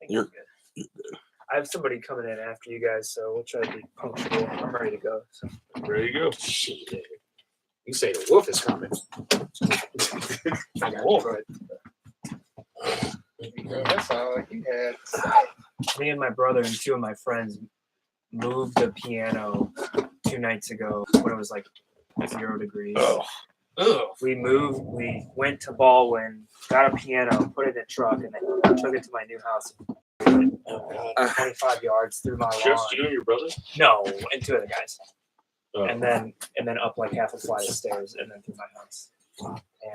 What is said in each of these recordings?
You're good. I have somebody coming in after you guys, so we'll try to be punctual. I'm ready to go. So. Ready to go. Shit. You say the wolf is coming. I wolf. That's all you had. Me and my brother and two of my friends moved the piano 2 nights ago when it was like 0 degrees. We went to Baldwin, got a piano, put it in a truck, and then took it to my new house. 25 yards through my lawn. Just you and your brother? No, and 2 other guys. Oh. And then up like half a flight of stairs and then through my house.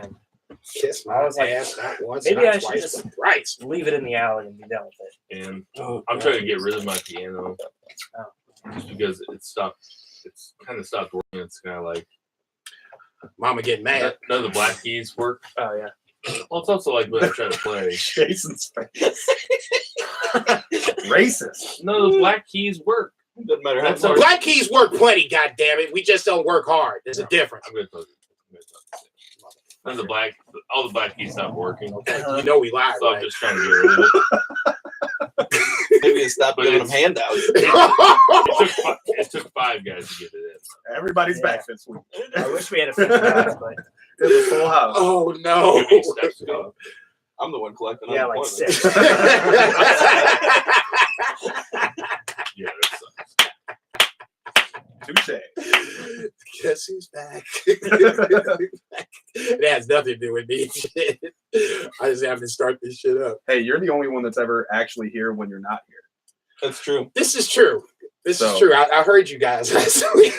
And kiss my ass not once, maybe not I should twice, just but thrice. leave it in the alley and be done with it. And I'm trying to get rid of my piano just because it's kind of stopped working. It's kind of like Mama getting mad. None of the black keys work. Oh yeah. Well, it's also like when I'm trying to play. Jason's face. Racist. None of the black keys work. Doesn't matter how That's Black keys work plenty, goddammit. We just don't work hard. There's a difference. I'm gonna tell you. None of all the black keys not working. You know we lied, So I'm right? just trying to get rid of it. Maybe it's stop giving them handouts. It took 5 guys to get it in. Everybody's back this week. I wish we had a 50 guys, but It's a full house. Oh, no. How many steps ago? I'm the one collecting yeah, like unemployment. 6. Yeah, that sucks. Touche. Guess who's back? It has nothing to do with me. I just have to start this shit up. Hey, you're the only one that's ever actually here when you're not here. That's true. This is true. This is true. I heard you guys last week.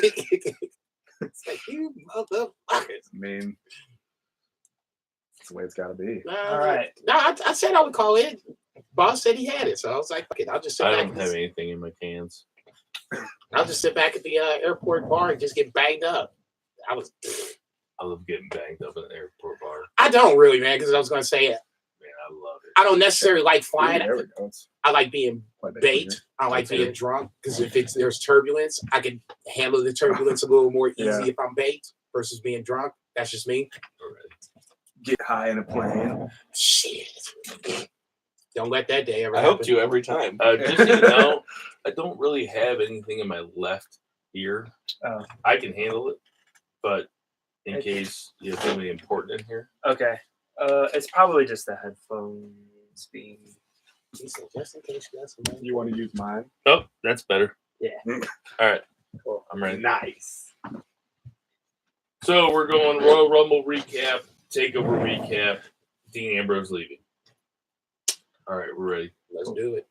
It's like, you motherfuckers. I mean, that's the way it's got to be. All right. No, I said I would call in. Boss said he had it, so I was like, fuck it. I'll just sit I back. don't have anything in my cans. I'll just sit back at the airport bar and just get banged up. I love getting banged up in an airport bar. I don't really, man, because I was going to say Man, I love it. I don't necessarily like flying. There we go. It's I like being quite big bait. here. I like Me being too. drunk because if there's turbulence, I can handle the turbulence a little more easy Yeah. if I'm bait versus being drunk. That's just me. Get high in a plane. Shit. Don't let that day ever I happen. hope to every time. Just so you know, I don't really have anything in my left ear. Oh. I can handle it, but in case you have something important in here. Okay. It's probably just the headphones being. Just in case you got somebody. You want to use mine? Oh, that's better. Yeah. All right. Cool. I'm ready. Nice. So we're going Royal Rumble recap, Takeover recap, Dean Ambrose leaving. All right, we're ready. Let's do it.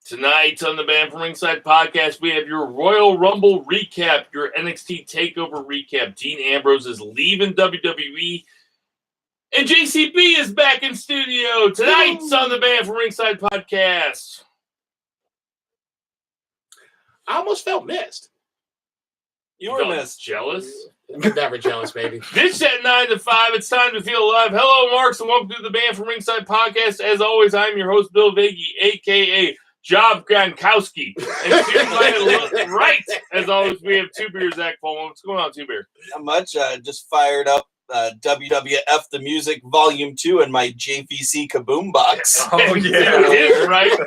Tonight on the Band from Ringside podcast, we have your Royal Rumble recap, your NXT Takeover recap. Dean Ambrose is leaving WWE, and JCB is back in studio. Tonight's on the Band from Ringside podcast. I almost felt missed. You were Felt missed. jealous. Never jealous, baby. This at 9 to 5. It's time to feel alive. Hello, Marks, and welcome to the Band from Ringside podcast. As always, I'm your host, Bill Viggy, a.k.a. Job Gronkowski. And to my right, as always, we have Two Beer Zach Pullman. What's going on, Two Beer? Not much. Just fired up WWF The Music Volume 2 in my JVC Kaboom box. Oh, yeah. Right?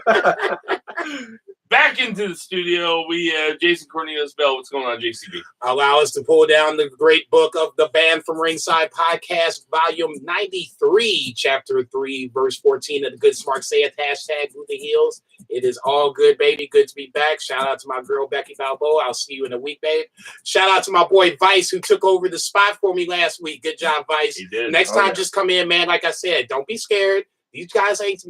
Back into the studio, we have Jason Cornelius Bell. What's going on, JCB? Allow us to pull down the great book of the Band from Ringside podcast, volume 93, chapter 3, verse 14 of the Good Smart Saith, hashtag Who the Heels. It is all good, baby. Good to be back. Shout out to my girl, Becky Balboa. I'll see you in a week, babe. Shout out to my boy, Vice, who took over the spot for me last week. Good job, Vice. He did. Next time, just come in, man. Like I said, don't be scared. These guys ain't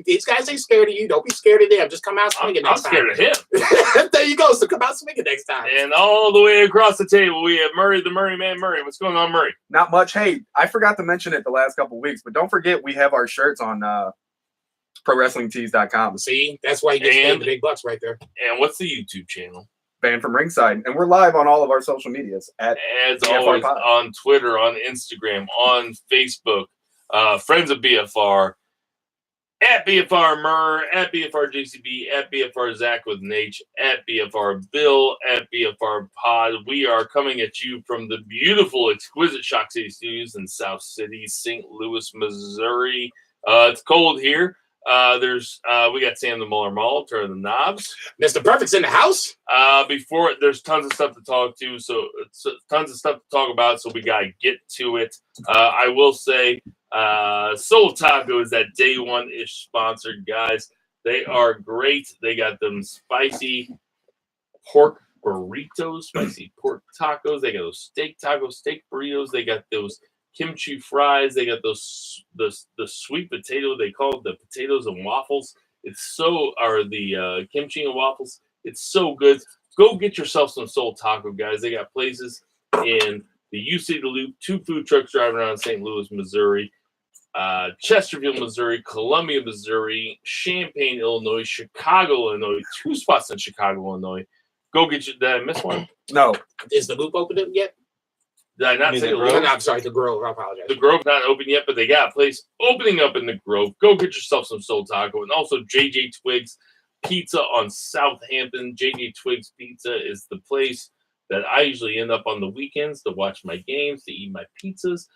scared of you. Don't be scared of them. Just come out swinging I'm next time. scared of him. There you go. So come out swinging next time. And all the way across the table, we have Murray, the Murray Man. Murray, what's going on, Murray? Not much. Hey, I forgot to mention it the last couple of weeks, but don't forget we have our shirts on ProWrestlingTees.com. See, that's why you get the big bucks right there. And what's the YouTube channel? Band from Ringside. And we're live on all of our social medias at As BFR always, Pod. on Twitter, on Instagram, on Facebook, Friends of BFR. At BFR Murr, at BFR JCB, at BFR Zach with an H, at BFR Bill, at BFR Pod. We are coming at you from the beautiful, exquisite Shock City Studios in South City, St. Louis, Missouri. It's cold here. We got Sam the Muller Mall, turn the knobs. Mr. Perfect's in the house. Before there's tons of stuff to talk to, so tons of stuff to talk about, so we gotta get to it. I will say, Soul Taco is that day one-ish sponsored, guys. They are great. They got them spicy pork burritos, spicy pork tacos. They got those steak tacos, steak burritos. They got those kimchi fries. They got those the sweet potato. They call it the potatoes and waffles. The kimchi and waffles. It's so good. Go get yourself some Soul Taco, guys. They got places in the UC Loop, 2 food trucks driving around St. Louis, Missouri, Chesterfield, Missouri, Columbia, Missouri, Champaign, Illinois, Chicago, Illinois, 2 spots in Chicago, Illinois. Go get you. Did I miss one? No. Is the Loop open yet? Did I not say the Grove? Grove? No, I'm sorry, the Grove. I apologize. The Grove not open yet, but they got a place opening up in the Grove. Go get yourself some Soul Taco. And also JJ Twiggs Pizza on Southampton. JJ Twiggs Pizza is the place that I usually end up on the weekends to watch my games, to eat my pizzas.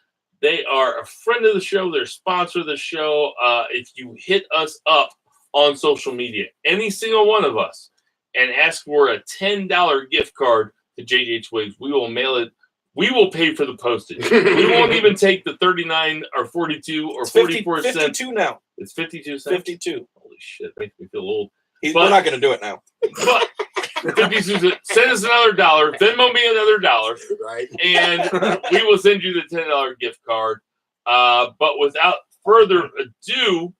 They are a friend of the show. They're a sponsor of the show. If you hit us up on social media, any single one of us, and ask for a $10 gift card to JJ Twiggs, we will mail it. We will pay for the postage. We won't even take the 39 or 42 or 44 cents. 52 now. It's 52 cents. 52. Holy shit, makes me feel old. We're not going to do it now. But 52 cents. Send us another $1. Venmo me another $1. Right. And we will send you the $10 gift card. But without further ado,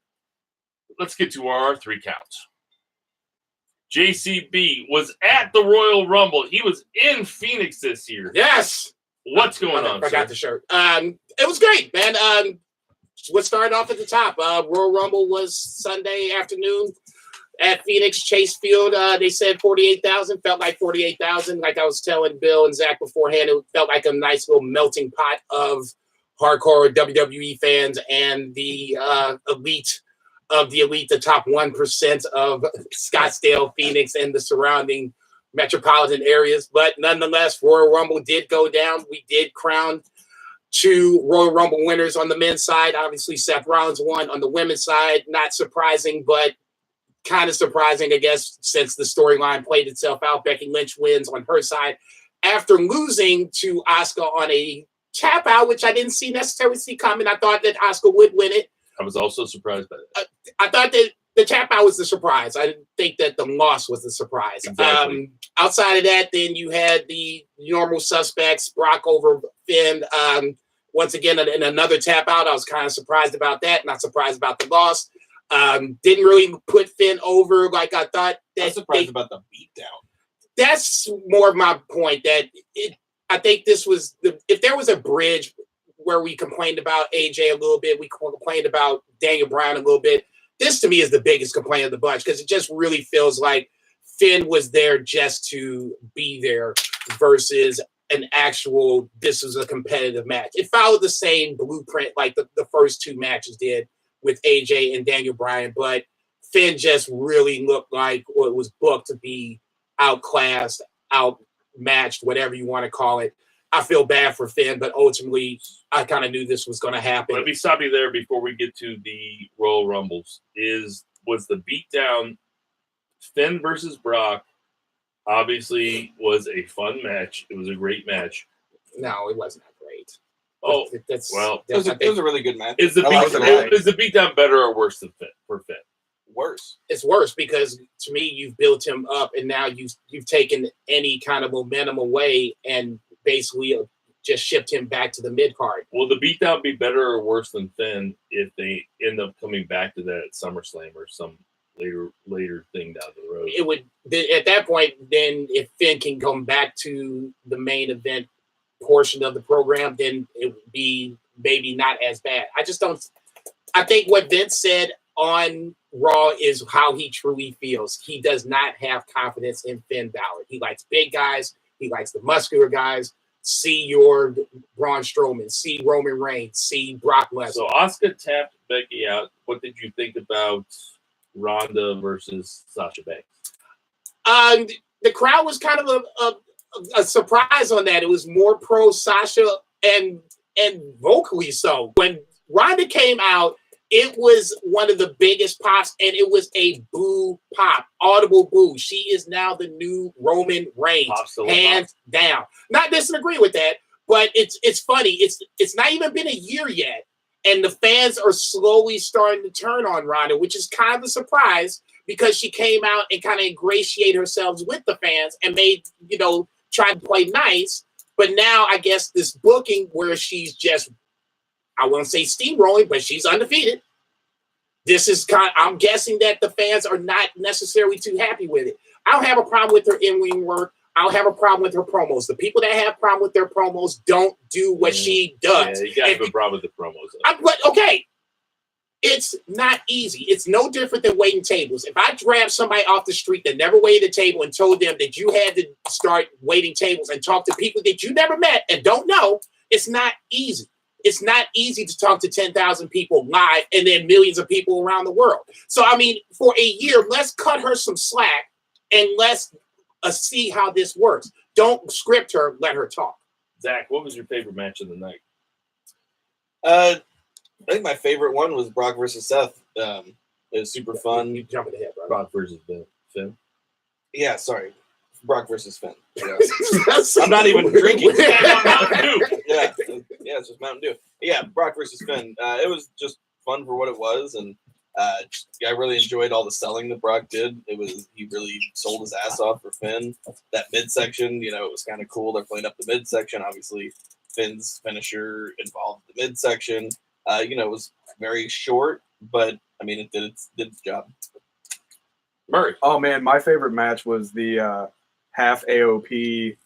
let's get to our 3 counts. JCB was at the Royal Rumble. He was in Phoenix this year. Yes. What's going on? I forgot the shirt. It was great, man. Let's start off at the top. Royal Rumble was Sunday afternoon at Phoenix Chase Field. They said 48,000. Felt like 48,000. Like I was telling Bill and Zach beforehand, it felt like a nice little melting pot of hardcore WWE fans and the elite of the elite, the top 1% of Scottsdale, Phoenix, and the surrounding metropolitan areas. But nonetheless, Royal Rumble did go down. We did crown 2 Royal Rumble winners on the men's side. Obviously, Seth Rollins won. On the women's side, not surprising, but kind of surprising, I guess, since the storyline played itself out. Becky Lynch wins on her side after losing to Asuka on a tap out, which I didn't necessarily see coming. I thought that Asuka would win it. I was also surprised by that. I thought that the tap out was the surprise. I didn't think that the loss was the surprise. Exactly. Outside of that, then you had the normal suspects, Brock over Finn. Once again, in another tap out. I was kind of surprised about that. Not surprised about the loss. Didn't really put Finn over like I thought. I'm surprised about the beatdown. That's more of my point. I think this was if there was a bridge where we complained about AJ a little bit, we complained about Daniel Bryan a little bit. This to me is the biggest complaint of the bunch because it just really feels like Finn was there just to be there versus an actual, this was a competitive match. It followed the same blueprint like the first 2 matches did with AJ and Daniel Bryan, but Finn just really looked like it was booked to be outclassed, outmatched, whatever you want to call it. I feel bad for Finn, but ultimately, I kind of knew this was going to happen. Let me stop you there before we get to the Royal Rumbles. Was the beatdown Finn versus Brock? Obviously, was a fun match. It was a great match. No, it wasn't that great. Oh, it was a really good match. Is the beatdown better or worse than Finn? For Finn? Worse. It's worse because to me, you've built him up, and now you've taken any kind of momentum away and basically just shipped him back to the mid card. Will the beatdown be better or worse than Finn if they end up coming back to that at SummerSlam or some later thing down the road? It would at that point. Then if Finn can come back to the main event portion of the program, then it would be maybe not as bad. I just don't. I think what Vince said on Raw is how he truly feels. He does not have confidence in Finn Balor. He likes big guys. He likes the muscular guys. see your Braun Strowman, see Roman Reigns, see Brock Lesnar. So Asuka tapped Becky out. What did you think about Ronda versus Sasha Banks? The crowd was kind of a surprise on that. It was more pro Sasha and vocally so. When Ronda came out, it was one of the biggest pops, and it was a boo pop, audible boo. She is now the new Roman Reigns, hands down. Not disagree with that, but it's funny. It's not even been a year yet, and the fans are slowly starting to turn on Ronda, which is kind of a surprise because she came out and kind of ingratiated herself with the fans and made, tried to play nice. But now I guess this booking where she's just, I won't say steamrolling, but she's undefeated. This is I'm guessing that the fans are not necessarily too happy with it. I don't have a problem with her in-ring work. I don't have a problem with her promos. The people that have a problem with their promos don't do what she does. Yeah, you got to have a problem with the promos. But okay, it's not easy. It's no different than waiting tables. If I grabbed somebody off the street that never waited a table and told them that you had to start waiting tables and talk to people that you never met and don't know, it's not easy. It's not easy to talk to 10,000 people live and then millions of people around the world. So, I mean, for a year, let's cut her some slack and let's see how this works. Don't script her, let her talk. Zach, what was your favorite match of the night? I think my favorite one was Brock versus Seth. It was super fun. You jumping ahead, bro. Brock versus Finn. Yeah, sorry. Brock versus Finn. Yeah. I'm not even drinking. Yeah. Yeah, it's just Mountain Dew. Yeah, Brock versus Finn. It was just fun for what it was, and I really enjoyed all the selling that Brock did. He really sold his ass off for Finn. That midsection, it was kind of cool. They're playing up the midsection. Obviously, Finn's finisher involved the midsection. It was very short, but I mean, it did its job. Murray. Oh man, my favorite match was the half AOP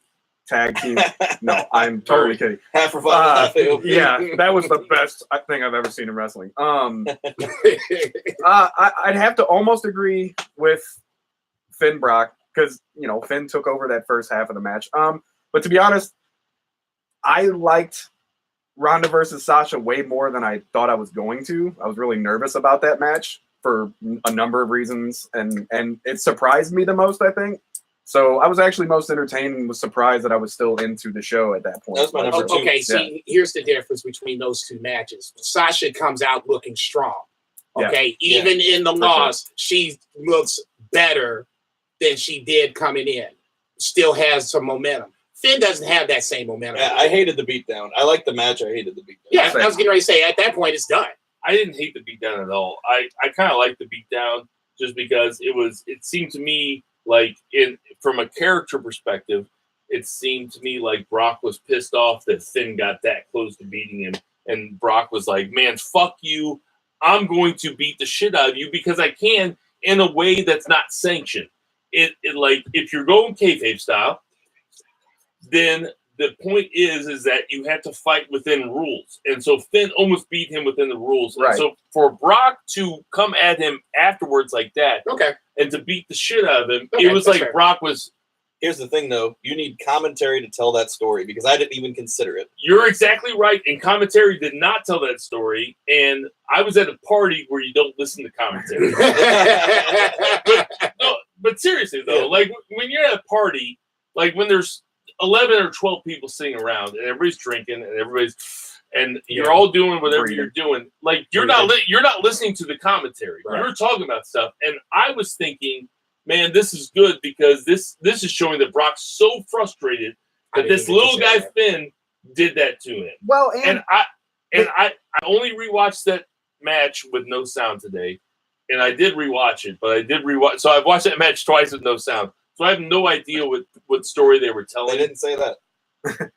tag team. No, I'm totally kidding. Half for fun, half AOP. Yeah, that was the best thing I've ever seen in wrestling. I'd have to almost agree with Finn Brock because Finn took over that first half of the match. But to be honest, I liked Ronda versus Sasha way more than I thought I was going to. I was really nervous about that match for a number of reasons, and it surprised me the most, I think. So I was actually most entertained and was surprised that I was still into the show at that point. That was my number two. Okay, see, here's the difference between those two matches. Sasha comes out looking strong. Okay, even in the loss, she looks better than she did coming in. Still has some momentum. Finn doesn't have that same momentum. Yeah, I hated the beatdown. I liked the match. I hated the beatdown. Yeah, I was getting ready to say, at that point, it's done. I didn't hate the beatdown at all. I kind of liked the beatdown just because it seemed to me like from a character perspective, it seemed to me like Brock was pissed off that Finn got that close to beating him. And Brock was like, man, fuck you. I'm going to beat the shit out of you because I can in a way that's not sanctioned. It like, if you're going kayfabe style, then the point is that you have to fight within rules. And so Finn almost beat him within the rules. Right. And so for Brock to come at him afterwards like that and to beat the shit out of him, it was like fair. Brock was... Here's the thing, though. You need commentary to tell that story because I didn't even consider it. You're exactly right. And commentary did not tell that story. And I was at a party where you don't listen to commentary. but seriously, though, like when you're at a party, like when there's 11 or 12 people sitting around and everybody's drinking and you're all doing whatever you're doing, like you're not listening to the commentary. Right. You're talking about stuff. And I was thinking, man, this is good because this is showing that Brock's so frustrated that this little guy Finn did that to him. Well, and I only rewatched that match with no sound today, and I did rewatch it, but I did rewatch. So I've watched that match twice with no sound, so I have no idea what story they were telling. They didn't say that,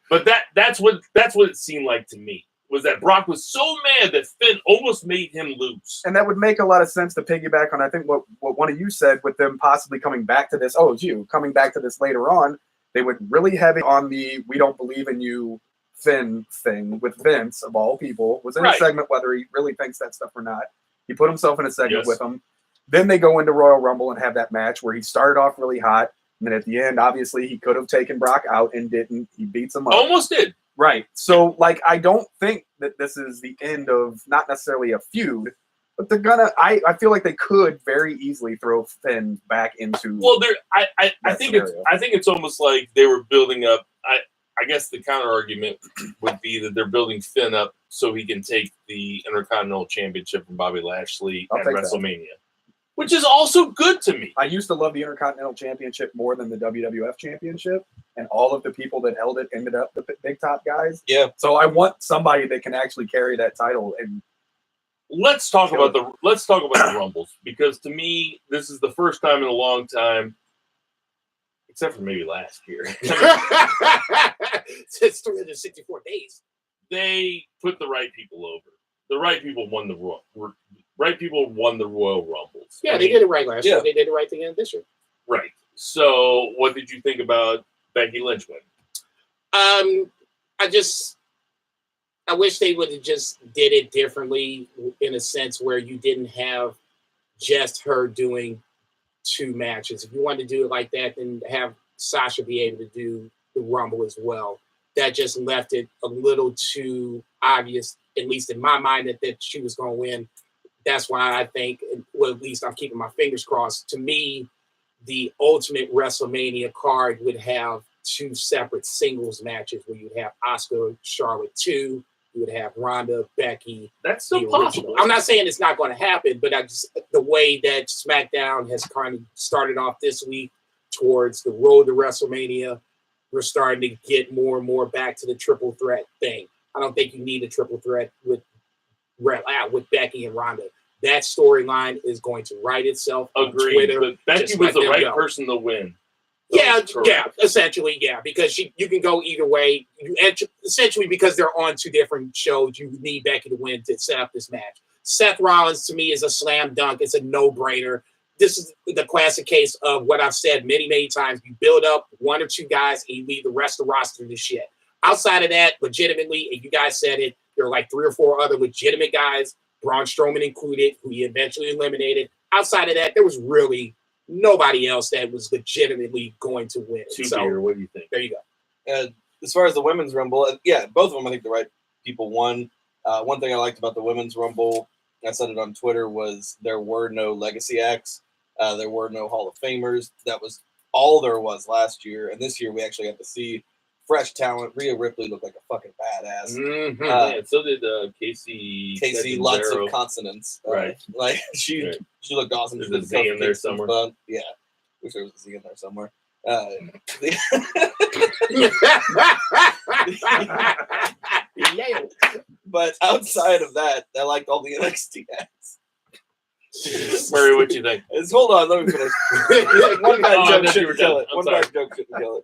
but that's what it seemed like to me. Was that Brock was so mad that Finn almost made him lose. And that would make a lot of sense to piggyback on, I think, what one of you said with them possibly coming back to this. Oh, it's you coming back to this later on. They would really have it on the "we don't believe in you" Finn thing with Vince, of all people, was in a segment, whether he really thinks that stuff or not. He put himself in a segment with him. Then they go into Royal Rumble and have that match where he started off really hot. And then at the end, obviously, he could have taken Brock out and didn't. He beats him up. Almost did. Right. So, like, I don't think that this is the end of not necessarily a feud, but they're gonna. I feel like they could very easily throw Finn back into. Well, I think it's almost like they were building up. I guess the counter argument would be that they're building Finn up so he can take the Intercontinental Championship from Bobby Lashley at WrestleMania, which is also good to me. I used to love the Intercontinental Championship more than the WWF Championship, and all of the people that held it ended up the big top guys. Yeah. So I want somebody that can actually carry that title. And let's talk about the Rumbles, because to me this is the first time in a long time, except for maybe last year. It's 364 days. They put the right people over. The right people won the Royal Rumbles. Yeah, they did it right last year. They did the right thing in this year. Right. So, what did you think about Becky Lynch winning? I wish they would have just did it differently, in a sense where you didn't have just her doing 2 matches. If you wanted to do it like that, then have Sasha be able to do the Rumble as well. That just left it a little too obvious, at least in my mind, that she was going to win. That's why I think, well, at least I'm keeping my fingers crossed. To me, the ultimate WrestleMania card would have 2 separate singles matches where you'd have Asuka, Charlotte 2, you would have Ronda, Becky. That's still possible. I'm not saying it's not going to happen, but the way that SmackDown has kind of started off this week towards the road to WrestleMania, we're starting to get more and more back to the triple threat thing. I don't think you need a triple threat with Becky and Ronda. That storyline is going to write itself on Twitter. But Becky was the right person to win. Yeah, essentially, because you can go either way. Essentially, because they're on 2 different shows, you need Becky to win to set up this match. Seth Rollins, to me, is a slam dunk. It's a no-brainer. This is the classic case of what I've said many, many times. You build up 1 or 2 guys, and you leave the rest of the roster to shit. Outside of that, legitimately, and you guys said it, there are like 3 or 4 other legitimate guys, Braun Strowman included, who he eventually eliminated. Outside of that, there was really nobody else that was legitimately going to win. Beer, what do you think? There you go. As far as the Women's Rumble, both of them, I think the right people won. One thing I liked about the Women's Rumble, I said it on Twitter, was there were no legacy acts. There were no Hall of Famers. That was all there was last year. And this year we actually got to see fresh talent. Rhea Ripley looked like a fucking badass. Mm-hmm. So did Casey. Lots of consonants. Right. Like she looked awesome. There's a Z in there somewhere. Yeah. Wish there was a Z in there somewhere. But outside of that, I liked all the NXT acts. Murray, what you think? Hold on, let me finish. One bad joke shouldn't kill it. One bad joke shouldn't kill it.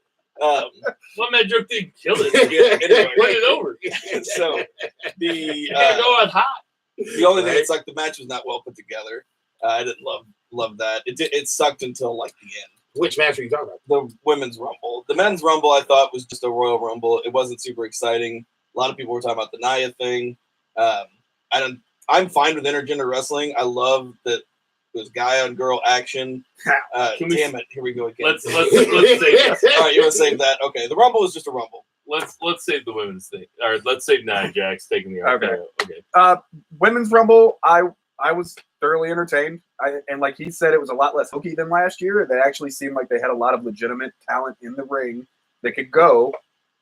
One bad joke didn't kill it. Anyway, put it over. So the go on hot. The only thing, it's like the match was not well put together. I didn't love that. It sucked until like the end. Which match are you talking about? The Women's Rumble. The Men's Rumble, I thought, was just a Royal Rumble. It wasn't super exciting. A lot of people were talking about the Nia thing. I'm fine with intergender wrestling. I love that there's guy on girl action. Damn it, here we go again. Let's save that. All right, you want to save that? Okay, the Rumble is just a Rumble. Let's save the women's thing. All right, let's save Nia Jax taking the Okay. Women's Rumble, I was thoroughly entertained. And like he said, it was a lot less hokey than last year. They actually seemed like they had a lot of legitimate talent in the ring that could go.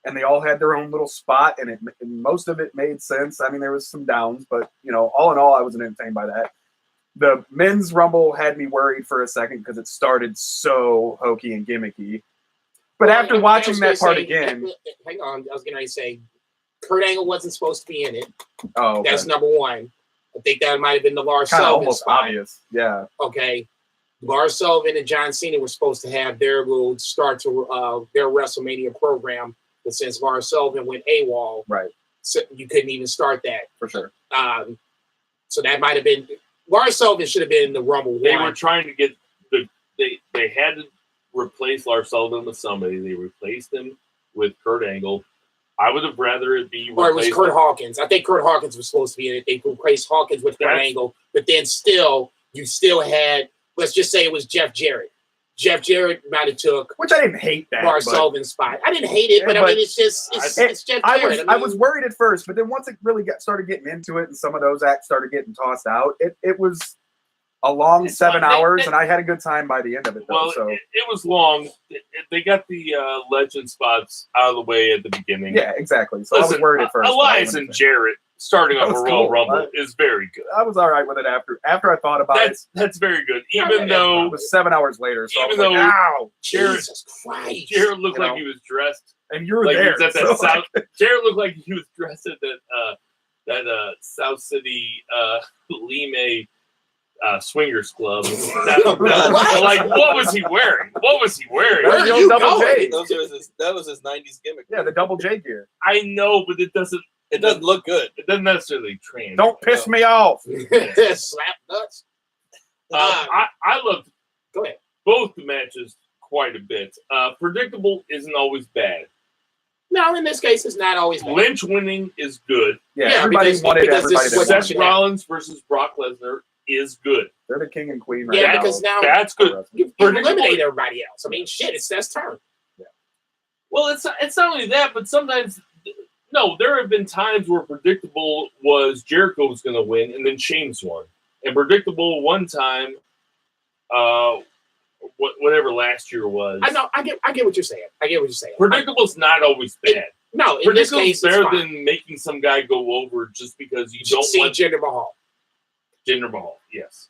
And they all had their own little spot, and most of it made sense. I mean, there was some downs, but, all in all, I was entertained by that. The Men's Rumble had me worried for a second because it started so hokey and gimmicky. But after watching that part again... Hang on, I was going to say, Kurt Angle wasn't supposed to be in it. Oh, okay. That's number 1. I think that might have been the Lars Sullivan almost spot. Obvious, yeah. Okay. Lars Sullivan and John Cena were supposed to have their little start to their WrestleMania program. But since Lars Sullivan went AWOL, right, so you couldn't even start that. For sure. So that might have been Lars Sullivan should have been in the Rumble. They were trying to get they had to replace Lars Sullivan with somebody. They replaced him with Kurt Angle. I would have rather it be or it was Kurt Hawkins. I think Kurt Hawkins was supposed to be in it. They replaced Hawkins with Kurt Angle, but then you still had, let's just say it was Jeff Jarrett. Jeff Jarrett might have took which I didn't hate that. Bar Sullivan's spot. I didn't hate it, but I mean, it's just it's Jeff Jarrett. I was worried at first, but then once it really started getting into it, and some of those acts started getting tossed out, it was a long 7 hours, and I had a good time by the end of it. Though, well, so it was long. They got the legend spots out of the way at the beginning. yeah, exactly. So Listen, I was worried at first. Elias and Jarrett starting That off a was Royal cool. Rumble is very good. I was all right with it after I thought about it. That's very good. Even though It was 7 hours later, so even I was like, though- ow! Jesus Christ. Jared looked You like know? he was dressed And you were like there. he was at so, that South. Jared looked like he was dressed at that South City Lime swingers club. Like, what was he wearing? What was he wearing? Where are Yo, you double going? J. That was his 90s gimmick. yeah, the double J gear. I know, but it doesn't look good. It doesn't necessarily translate. Don't piss me off. Slap nuts. I loved Go ahead. both the matches quite a bit. Predictable isn't always bad. No, in this case, it's not always bad. Lynch winning is good. Yeah, Yeah, everybody because wanted this everybody is to what win. Seth Rollins versus Brock Lesnar is good. They're the king and queen right Yeah, now. because now That's good. you eliminate everybody else. I mean, shit, it's Seth's turn. Well, it's not only that, but sometimes there have been times where predictable was Jericho was going to win, and then Shane's won, and predictable one time, whatever last year was. I know. I get what you're saying. Predictable's not always bad. No, in this Predictable's case, better it's fine. than making some guy go over just because you don't See want Jinder Mahal. Jinder Mahal. Yes,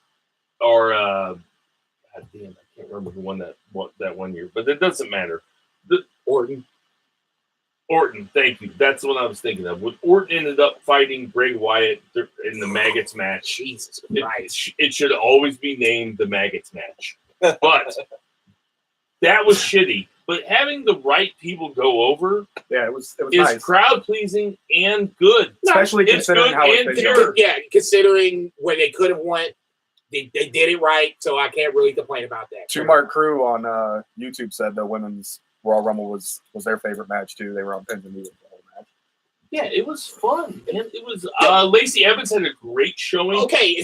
or God damn, I can't remember who won that 1 year, but it doesn't matter. Orton, thank you. That's what I was thinking of. When Orton ended up fighting Bray Wyatt in the Maggots match, Jesus Christ. it should always be named the Maggots match. But that was shitty. But having the right people go over Yeah, it was is nice. crowd pleasing and good. Especially it's considering good how it and played pure. out. Yeah, considering where they could have won, they did it right, so I can't really complain about that. Two Mark Crew on YouTube said the women's Royal Rumble was their favorite match too. They were on pins and needles the whole match. Yeah, it was fun. And it was Lacey Evans had a great showing. Okay,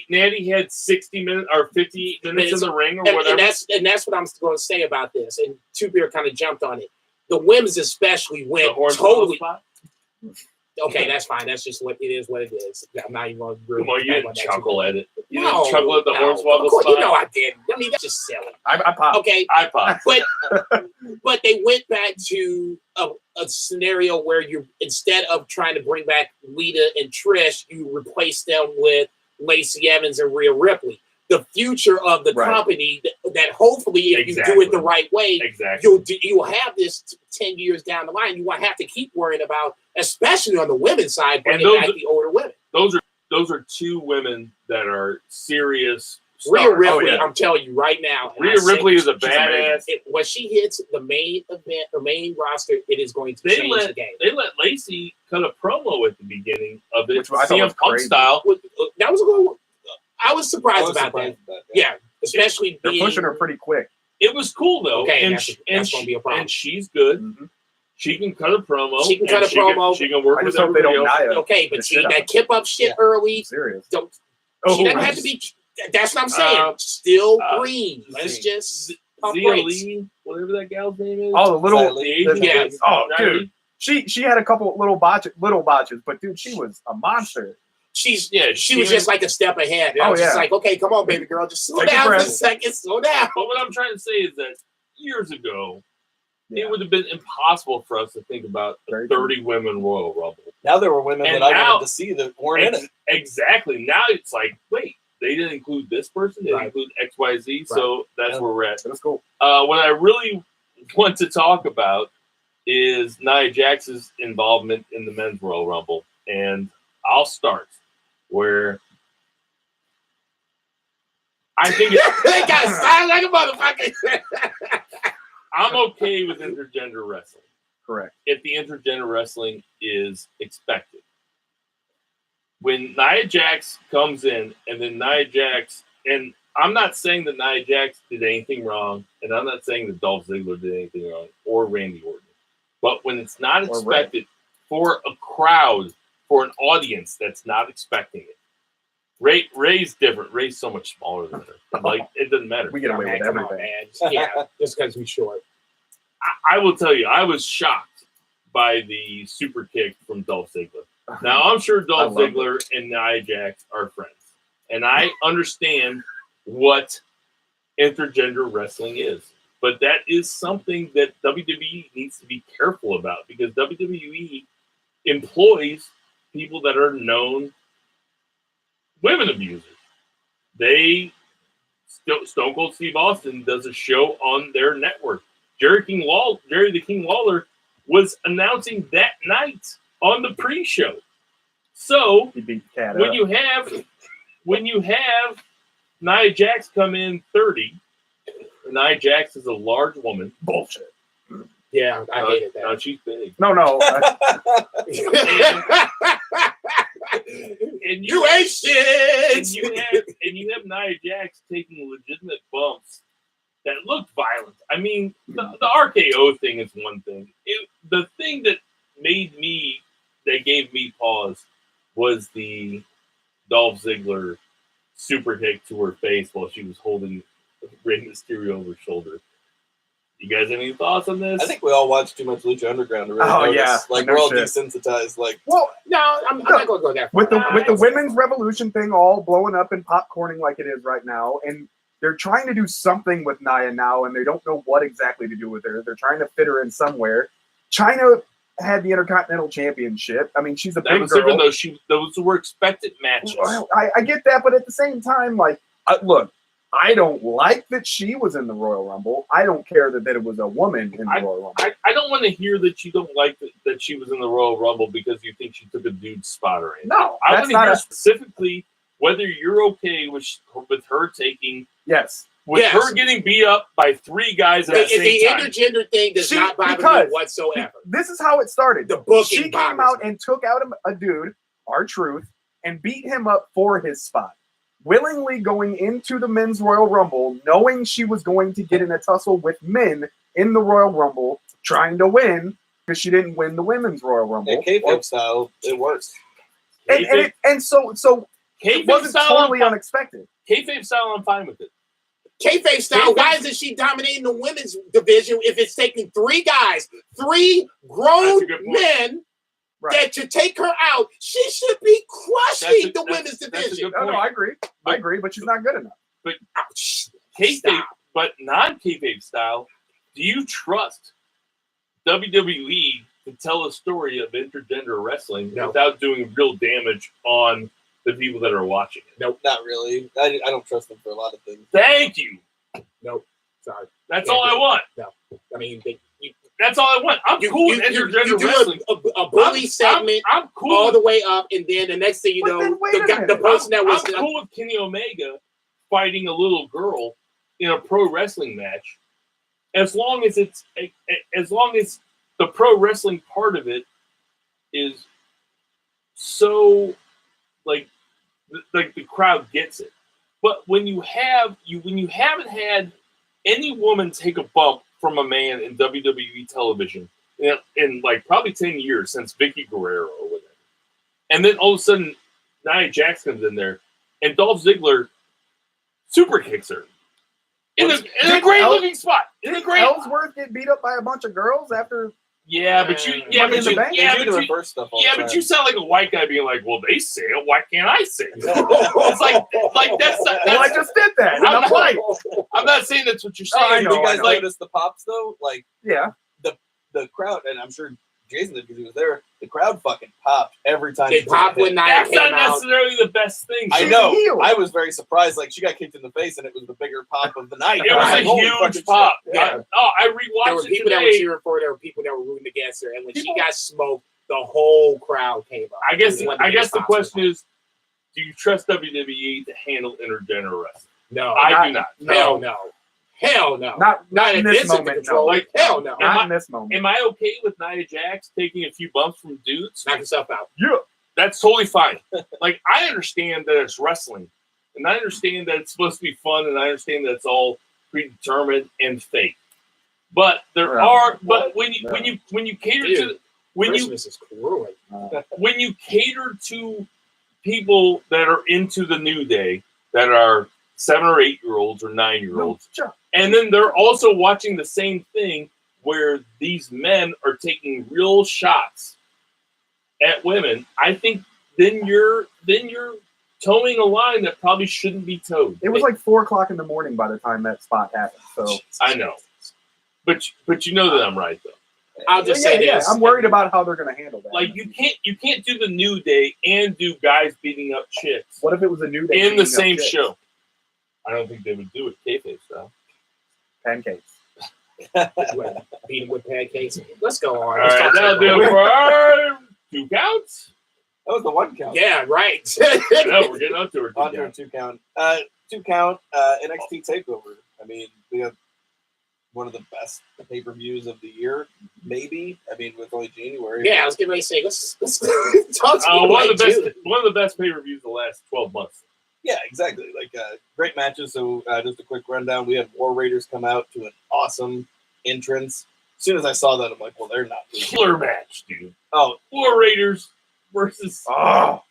Natty had 60 minutes or 50 minutes in the ring or whatever. And that's what I'm going to say about this. And Two Beer kind of jumped on it. The women's especially The went horse totally. spot. Okay, that's fine. That's just what it is. What it is. I'm not even going to. Come on, you didn't chuckle at it. You No, didn't chuckle at the no. Hornswoggle Of course, spot. you know I didn't. I mean, that's just silly. I popped. Okay, I popped. but they went back to a scenario where you, instead of trying to bring back Lita and Trish, you replace them with Lacey Evans and Rhea Ripley. The future of the Right. company that hopefully, if you do it the right way, Exactly. you'll have this 10 years down the line. You won't have to keep worrying about, especially on the women's side, bringing back the older women. Those are two women that are serious. Rhea stars. Ripley, Oh, yeah. I'm telling you right now. and Rhea I say Ripley is a she's badass. when she hits the main event, the main roster, it is going to change the game. They let Lacey cut a promo at the beginning of it, Which I thought was CM Punk crazy. style. That was a good one. I was surprised about that. Yeah, especially They're being pushing her pretty quick. It was cool though, Okay, and that's gonna be a problem. and she's good. Mhm. She can cut a promo. She can cut and a promo. She can work I with just hope they everybody don't else. Nia. okay, the but see shit out that of kip up shit Yeah. early. Serious. Don't Oh, she doesn't have to be. That's what I'm saying. Still green. Let's just pump Zia brakes. Lee, whatever that gal's name is. Oh, the little. The Asian Yeah. lady. Oh, Not dude. Lee. She had a couple little botches, but dude, she was a monster. She was just like a step ahead. And I Oh, was just yeah. like, okay, come on, baby girl, just slow Take a down for a breath. second. Slow down. But what I'm trying to say is that years ago, Yeah. it would have been impossible for us to think about a Very 30 women Royal Rumble. Now there were women And that I now- wanted to see that weren't in it. Exactly. Now it's like, wait, they didn't include this person. They didn't Right. include XYZ. So that's Yeah. where we're at. That's cool. What I really want to talk about is Nia Jax's involvement in the men's Royal Rumble. And I'll start where I think They got silent like a motherfucker. I'm okay with intergender wrestling Correct. if the intergender wrestling is expected. When Nia Jax comes in, and then Nia Jax, and I'm not saying that Nia Jax did anything wrong, and I'm not saying that Dolph Ziggler did anything wrong, or Randy Orton. But when it's not Or expected for a crowd, for an audience that's not expecting it, Ray's different. Ray's so much smaller than her. Like, it doesn't matter. We get away with Come on, everything. man. Yeah, just because we're short. I will tell you, I was shocked by the super kick from Dolph Ziggler. Now, I'm sure Dolph Ziggler and Nia Jax are friends. And I understand what intergender wrestling is. But that is something that WWE needs to be careful about because WWE employs people that are known women abusers. Stone Cold Steve Austin does a show on their network. Jerry the King Lawler was announcing that night on the pre-show. So when you have Nia Jax come in 30, Nia Jax is a large woman. Bullshit. Yeah, I hated that. No, she's big. No. And you ain't shit. And you have Nia Jax taking legitimate bumps that looked violent. I mean, the RKO thing is one thing. The thing that gave me pause was the Dolph Ziggler super kick to her face while she was holding Rey Mysterio over her shoulder. You guys have any thoughts on this? I think we all watched too much Lucha Underground to really notice. Yeah. Like, No we're all shit. desensitized. Like, Well, no, I'm not going to go that far. With the women's revolution thing all blowing up and popcorning like it is right now, and they're trying to do something with Nia now, and they don't know what exactly to do with her. They're trying to fit her in somewhere. China had the Intercontinental Championship. I mean, she's a that big was girl. different, though. Those were expected matches. Well, I get that, but at the same time, like, look, I don't like that she was in the Royal Rumble. I don't care that it was a woman in the Royal Rumble. I don't want to hear that you don't like that she was in the Royal Rumble because you think she took a dude's spot or anything. No, I that's want to not hear a specifically whether you're okay with her taking yes. her getting beat up by three guys at the same time. The intergender thing does not bother me whatsoever. This is how it started. The booking she came bothers out me. and took out a dude, R-Truth, and beat him up for his spot. Willingly going into the men's Royal Rumble, knowing she was going to get in a tussle with men in the Royal Rumble, trying to win because she didn't win the women's Royal Rumble. in kayfabe style, it works. And so it wasn't totally unexpected. Kayfabe style, I'm fine with it. Kayfabe style, why isn't she dominating the women's division if it's taking three guys, three grown men that to take her out? She should be crushing the women's division. No, I agree. I agree, but she's not good enough. But kayfabe, but non-kayfabe style, do you trust WWE to tell a story of intergender wrestling without doing real damage on the people that are watching it? Nope, not really. I don't trust them for a lot of things. Thank you. Nope, sorry. That's all I want. No, I mean, that's all I want. I'm cool with intergender wrestling. A bully segment I'm cool all the way up, and then the next thing you know, the person that was... I'm cool with Kenny Omega fighting a little girl in a pro wrestling match, as long as the pro wrestling part of it is so like the crowd gets it. But when you haven't had any woman take a bump from a man in WWE television in like probably 10 years since Vicky Guerrero or whatever, and then all of a sudden Nia Jax comes in there and Dolph Ziggler super kicks her in a great looking spot. Did Ellsworth get beat up by a bunch of girls after? But you sound like a white guy being like, "Well, they say it. Why can't I say it?" It's like that's. Well, I just did that. And I'm like, I'm not saying that's what you're saying. Did you guys notice the pops though? Like, yeah, the crowd, and I'm sure Jason did because he was there. The crowd fucking popped every time. They popped when Nia That's came not out. necessarily the best thing. I know. I was very surprised. Like, she got kicked in the face, and it was the bigger pop of the night. It was a huge pop. Yeah. I There were rewatched it people that were today. cheering for her. There were people that were rooting against her. And when she got smoked, the whole crowd came up. I guess the question is, do you trust WWE to handle intergender wrestling? No, I do not. Hell no. Hell no. Not in this moment. Control. No. Like, hell no. Not in this moment. Am I okay with Nia Jax taking a few bumps from dudes? Knock yourself out. Yeah. That's totally fine. Like, I understand that it's wrestling, and I understand that it's supposed to be fun, and I understand that it's all predetermined and fake. But when you cater to Christmas is cruel. when you cater to people that are into the New Day that are 7 or 8 year olds or 9-year-olds. Sure. And then they're also watching the same thing where these men are taking real shots at women. I think then you're towing a line that probably shouldn't be towed. It was like 4:00 in the morning by the time that spot happened. So I know. But you know that I'm right though. I'll just say this. I'm worried about how they're going to handle that. Like you can't do the New Day and do guys beating up chicks What if it was a New Day in the beating up same chicks? show. I don't think they would do it kayfabe style. Pancakes. Beat him with pancakes. Let's go on. All Let's right, talk that'll about do it. it for our 2 counts. That was the 1 count. Yeah, right. No, we're getting up to our 2 Under a counts. 2 count. 2 count. NXT Takeover. I mean, we have one of the best pay-per-views of the year, maybe. I mean, with only January. Yeah, I was getting ready to say, let's talk to One of the best pay-per-views of the last 12 months. Yeah, exactly. Like great matches. So just a quick rundown. We had War Raiders come out to an awesome entrance. As soon as I saw that, I'm like, well, they're not. Killer match, dude. Oh, War Raiders versus. Oh,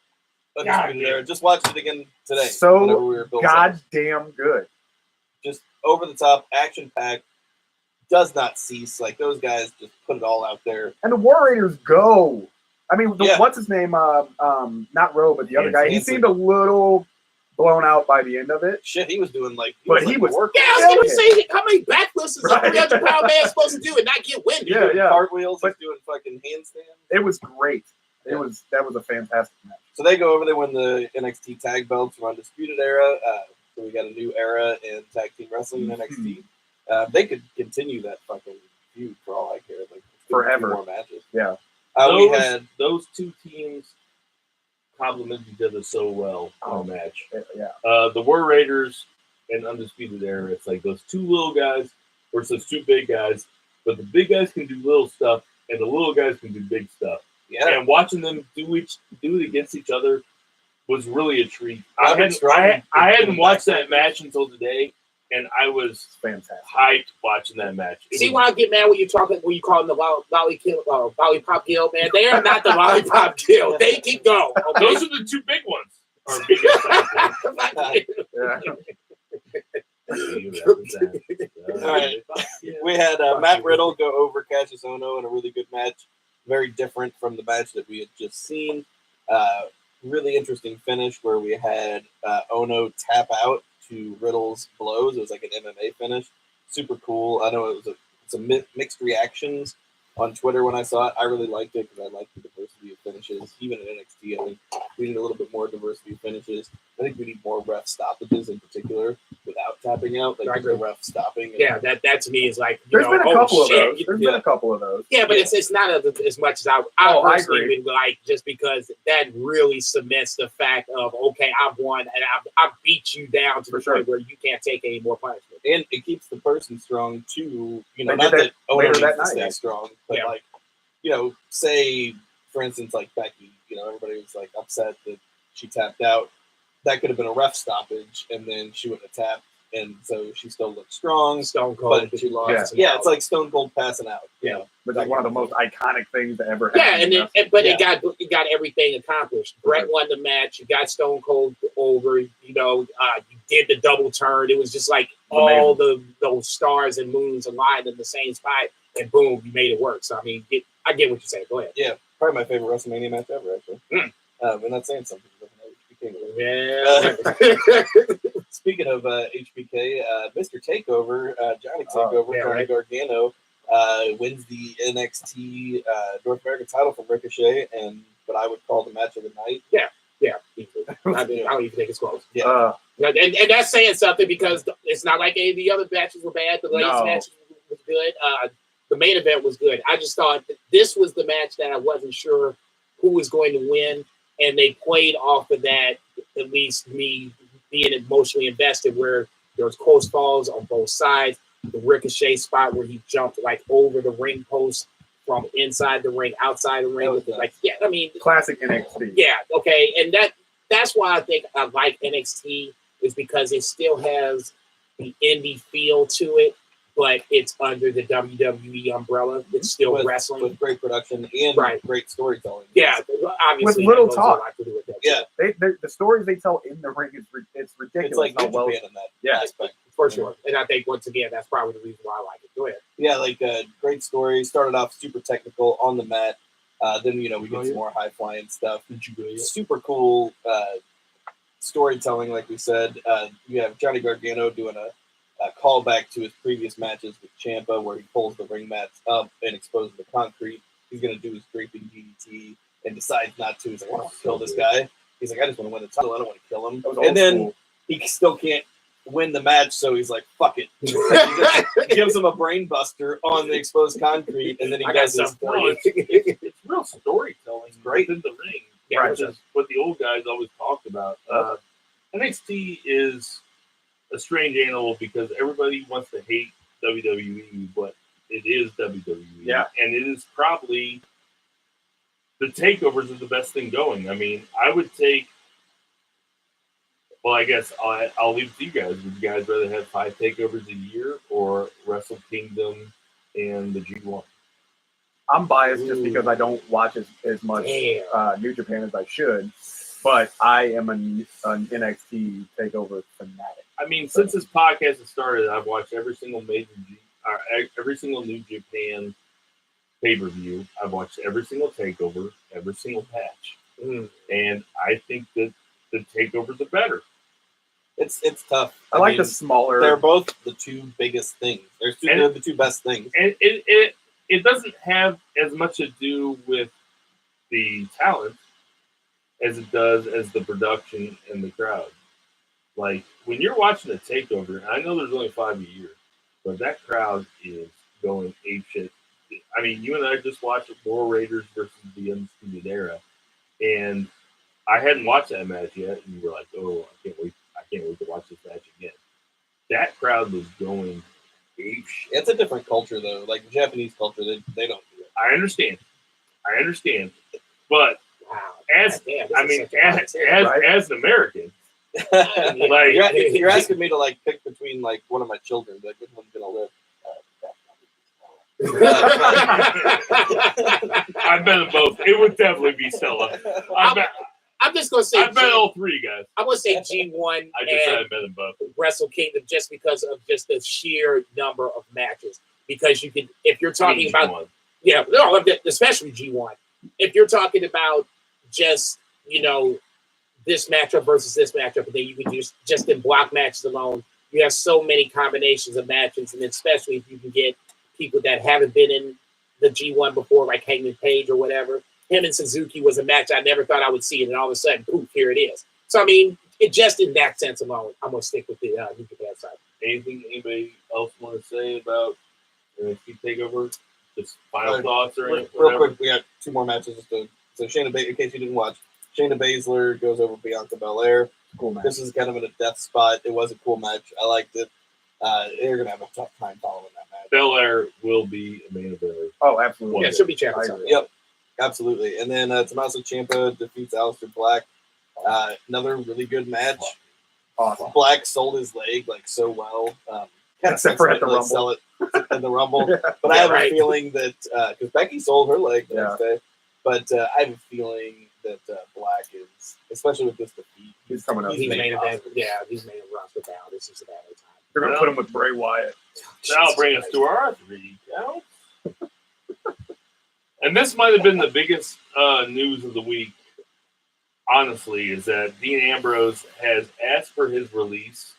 there. Just watched it again today. So whenever we were building. goddamn good. Just over the top, action packed. Does not cease. Like those guys just put it all out there. And the War Raiders go. I mean, Yeah. what's his name? Not Rowe, but the other guy. He Hanson. seemed a little blown out by the end of it. Shit, he was doing like. But he was working. Yeah, I was going to say, how many backflips is a Right. 300-pound man supposed to do and not get winded? Yeah, yeah. Cartwheels. But- He's doing fucking handstands. It was great. Yeah. That was a fantastic match. So they go over. They win the NXT tag belts from Undisputed Era. So we got a new era in tag team wrestling in NXT. They could continue that fucking feud for all I care. Like Forever. 2 more matches. Yeah. We had those 2 teams complemented each other so well in a match. Yeah. The War Raiders and Undisputed Era, it's like those 2 little guys versus 2 big guys, but the big guys can do little stuff and the little guys can do big stuff. yeah. And watching them do it against each other was really a treat. Roderick Strong- I hadn't watched that match until today, and I was Fantastic. hyped watching that match. See why I get mad when you call them the Lollipop Guild, man? They are not the Lollipop Guild. They can go. Okay? Those are the 2 big ones. Or big All right. We had Matt Riddle go over Cassius Ohno in a really good match. Very different from the match that we had just seen. Really interesting finish where we had Ohno tap out to Riddle's blows. It was like an MMA finish. Super cool. I know it's a mixed reactions on Twitter when I saw it. I really liked it because I like the diversity of finishes. Even in NXT, I think we need a little bit more diversity of finishes. I think we need more ref stoppages in particular without tapping out, like the ref stopping. Yeah, that to me is like, There's been a couple of those. shit. There's been a couple of those. Yeah, but it's not as much as I personally agree. would like, just because that really cements the fact of, okay, I've won and I beat you down to the point where you can't take any more punishment. And it keeps the person strong too. You know, They not did that Ohno later needs that to night, stay actually. strong, but Yeah. like, you know, say for instance, like Becky, you know, everybody was like upset that she tapped out. That could have been a ref stoppage, and then she wouldn't have tapped, and so she still looked strong. Stone Cold, But she lost. Yeah, it's like Stone Cold passing out. You know? But it's one of the most iconic things to ever happen. Yeah, and then, it got everything accomplished. Brett Right. won the match. You got Stone Cold over. You did the double turn. It was just like all those stars and moons aligned in the same spot, and boom, you made it work. So I mean, I get what you're saying. Go ahead. Yeah, probably my favorite WrestleMania match ever. Actually, I'm not saying something. Yeah. Speaking of HBK, Mr. Takeover, Johnny Takeover, Johnny Gargano wins the NXT North American title from Ricochet, and what I would call the match of the night. Yeah, easily. I don't even think it's close. Yeah. And that's saying something, because it's not like any of the other matches were bad. The latest match was good. The main event was good. I just thought that this was the match that I wasn't sure who was going to win, and they played off of that, at least me being emotionally invested, where there was close falls on both sides. The Ricochet spot where he jumped like over the ring post from inside the ring, outside the ring. Classic NXT. Yeah, okay. And that's why I think I like NXT, is because it still has the indie feel to it, but it's under the WWE umbrella. It's still wrestling with great production and great storytelling. Yeah, obviously with little talk. A lot to do with that. Yeah, the stories they tell in the ring it's ridiculous. It's like how New well, Japan in that aspect. For sure. And I think once again that's probably the reason why I like it. Go ahead. Yeah, like great story. Started off super technical on the mat. Then we get some more high flying stuff. Super cool storytelling, like we said. You have Johnny Gargano doing a callback to his previous matches with Ciampa, where he pulls the ring mats up and exposes the concrete. He's gonna do his draping DDT and decides not to. He's like, I want to kill this guy. He's like, I just want to win the title. I don't want to kill him. And then he still can't win the match, so he's like, fuck it. He just gives him a brain buster on the exposed concrete, and then he does this for you. It's real storytelling. Great in the ring, which is what the old guys always talked about. NXT is a strange animal because everybody wants to hate WWE, but it is WWE. Yeah. And it is probably the takeovers are the best thing going. I mean, I would take. Well, I guess I'll leave it to you guys. Would you guys rather have 5 takeovers a year or Wrestle Kingdom and the G1? I'm biased just because I don't watch as much New Japan as I should, but I am an NXT takeover fanatic. I mean, since this podcast has started, I've watched every single every single New Japan pay-per-view. I've watched every single takeover, every single patch, and I think that the takeovers are better. It's tough. I like the smaller. They're both the two biggest things. They're the two best things. And it doesn't have as much to do with the talent as it does as the production and the crowd. Like when you're watching a takeover, and I know there's only 5 a year, but that crowd is going apeshit. I mean, you and I just watched War Raiders versus the Undisputed Era, and I hadn't watched that match yet, and you were like, "Oh, I can't wait to watch this match again." That crowd was going apeshit. It's a different culture, though. Like the Japanese culture, they don't do it. I understand, but as an American, like you're asking me to like pick between like one of my children, like which one's gonna live. I bet them both. It would definitely be Stella. I'm just gonna say I bet all 3 guys. I'm gonna say G1 I just said I bet them both. Wrestle Kingdom just because of just the sheer number of matches. Because you can, if you're talking about G1. especially G1. If you're talking about just this matchup versus this matchup, and then you can just in block matches alone, you have so many combinations of matches, and especially if you can get people that haven't been in the G1 before, like Hangman Page or whatever. Him and Suzuki was a match I never thought I would see, and all of a sudden, poof, here it is. So, I mean, it just in that sense alone, I'm going to stick with the New Japan side. Anything anybody else want to say about NXT TakeOver? Just final thoughts or anything? Real quick, we got 2 more matches. So Shayna Baszler, in case you didn't watch, Shayna Baszler goes over Bianca Belair. Cool match. This is kind of in a death spot. It was a cool match. I liked it. They're going to have a tough time following that match. Belair will be a main event. Oh, absolutely. Yeah, she'll be champion. Yep, absolutely. And then Tommaso Ciampa defeats Aleister Black. Another really good match. Awesome. Black sold his leg like so well. Except for at the Rumble. Sell it in the Rumble. But I have a feeling that because Becky sold her leg the next day, but I have a feeling that Black is, especially with this defeat, he's coming up. He's main event. Yeah, he's main roster bound. This is about the time. They're going to put him with Bray Wyatt. That'll bring us to our 3 counts. And this might have been the biggest news of the week, honestly, is that Dean Ambrose has asked for his release,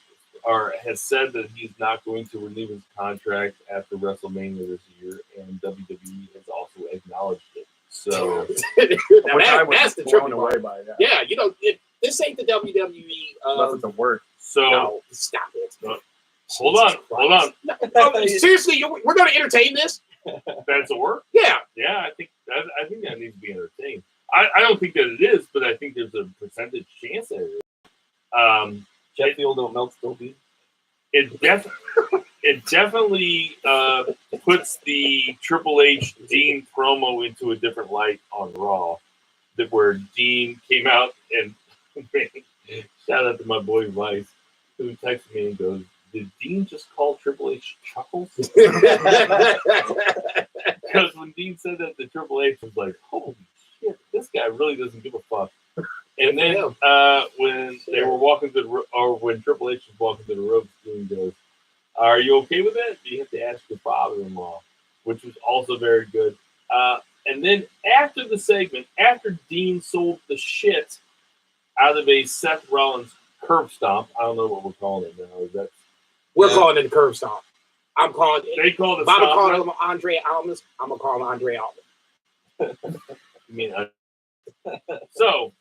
or has said that he's not going to renew his contract after WrestleMania this year, and WWE has also acknowledged it. So that's the tricky away part. by that. Yeah, this ain't the WWE. Unless it's a work. So no, stop it. Hold on. Seriously, we're going to entertain this? That's a work? Yeah. Yeah, I think that needs to be entertained. I don't think that it is, but I think there's a percentage chance that it is. Sheffield don't melt still be. It definitely puts the Triple H Dean promo into a different light on Raw, where Dean came out and shout out to my boy Vice, who texted me and goes, did Dean just call Triple H Chuckles? Because when Dean said that, the Triple H was like, holy shit, this guy really doesn't give a fuck. And then when they were walking to when Triple H was walking to the ropes, Dean goes, are you okay with that? You have to ask your father-in-law, which was also very good. And then after the segment, after Dean sold the shit out of a Seth Rollins curb stomp, I don't know what we're calling it now. Is that we're calling it the curb stomp? I'm calling it. They call it. If I'm calling him Andre Almas, I'm gonna call him Andre Almas. I mean, so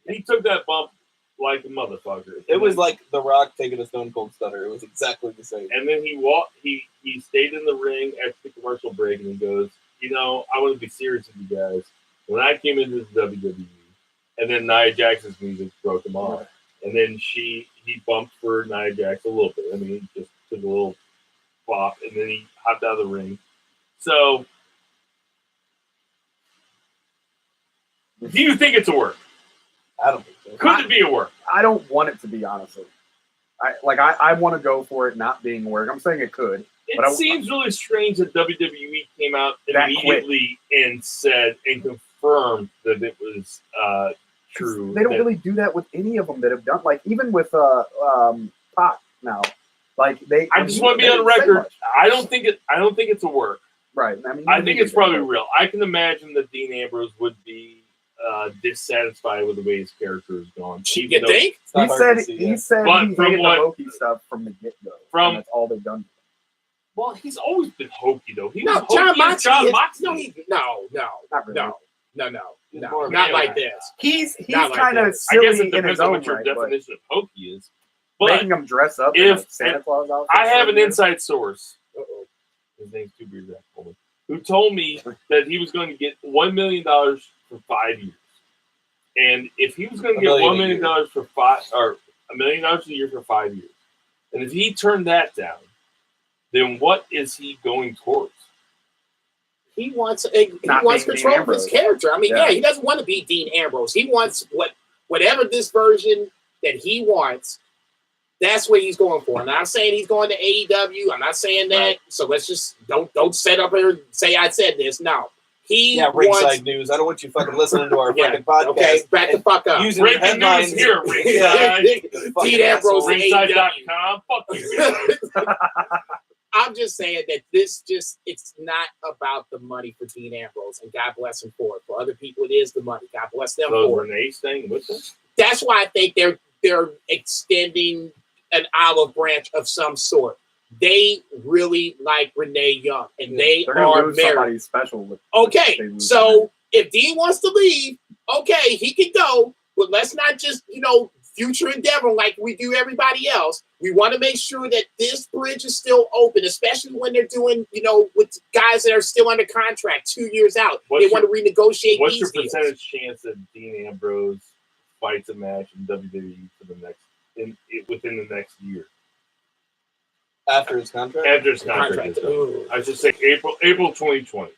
he took that bump like a motherfucker. It was like The Rock taking a Stone Cold Stunner. It was exactly the same. And then he stayed in the ring after the commercial break, and he goes, I want to be serious with you guys. When I came into the WWE, and then Nia Jackson's music broke him off. And then he bumped for Nia Jax a little bit. I mean, he just took a little bop, and then he hopped out of the ring. So, do you think it's a work? I don't think so. Could it be a work? I don't want it to be, honestly. I want to go for it not being work. I'm saying it could. It seems really strange that WWE came out immediately and said and confirmed that it was true. They don't really do that with any of them that have done. Like even with Pac now, like they. I just want to be on record. I don't think it's a work. Right. I mean, I think it's probably real. I can imagine that Dean Ambrose would be dissatisfied with the way his character is gone. You think? He said he hated the hokey stuff from the get-go. That's all they've done. Well, he's always been hokey though. John Moxley. No, not like this. He's kind of silly in his own what your definition of hokey is. But making him dress up in a Santa Claus outfit. I have an inside source. His name's Two Beard Jack Coleman, who told me that he was going to get $1 million for 5 years. And if he was going to get $1 million for $1 million a year for 5 years, and if he turned that down, then what is he going towards? He wants control of his character. I mean, he doesn't want to be Dean Ambrose. He wants whatever this version that he wants. That's what he's going for. I'm not saying he's going to AEW. I'm not saying that. Right. So let's just don't set up here and say I said this. No. Ringside news. I don't want you fucking listening to our fucking podcast. Okay, back the fuck up. Using breaking news here, Ringside. Dean Ambrose, Ringside.com. Fuck you guys. I'm just saying that it's not about the money for Dean Ambrose, and God bless him for it. For other people, it is the money. God bless them for it. Renee staying with them? That's why I think they're extending an olive branch of some sort. They really like Renee Young, and they are married. Special so if Dean wants to leave, okay, he can go. But let's not just future endeavor like we do everybody else. We want to make sure that this bridge is still open, especially when they're doing, with guys that are still under contract 2 years out. They want to renegotiate. What's your percentage chance that Dean Ambrose fights a match in WWE for within the next year? After his contract? After his contract. I should say April 2020.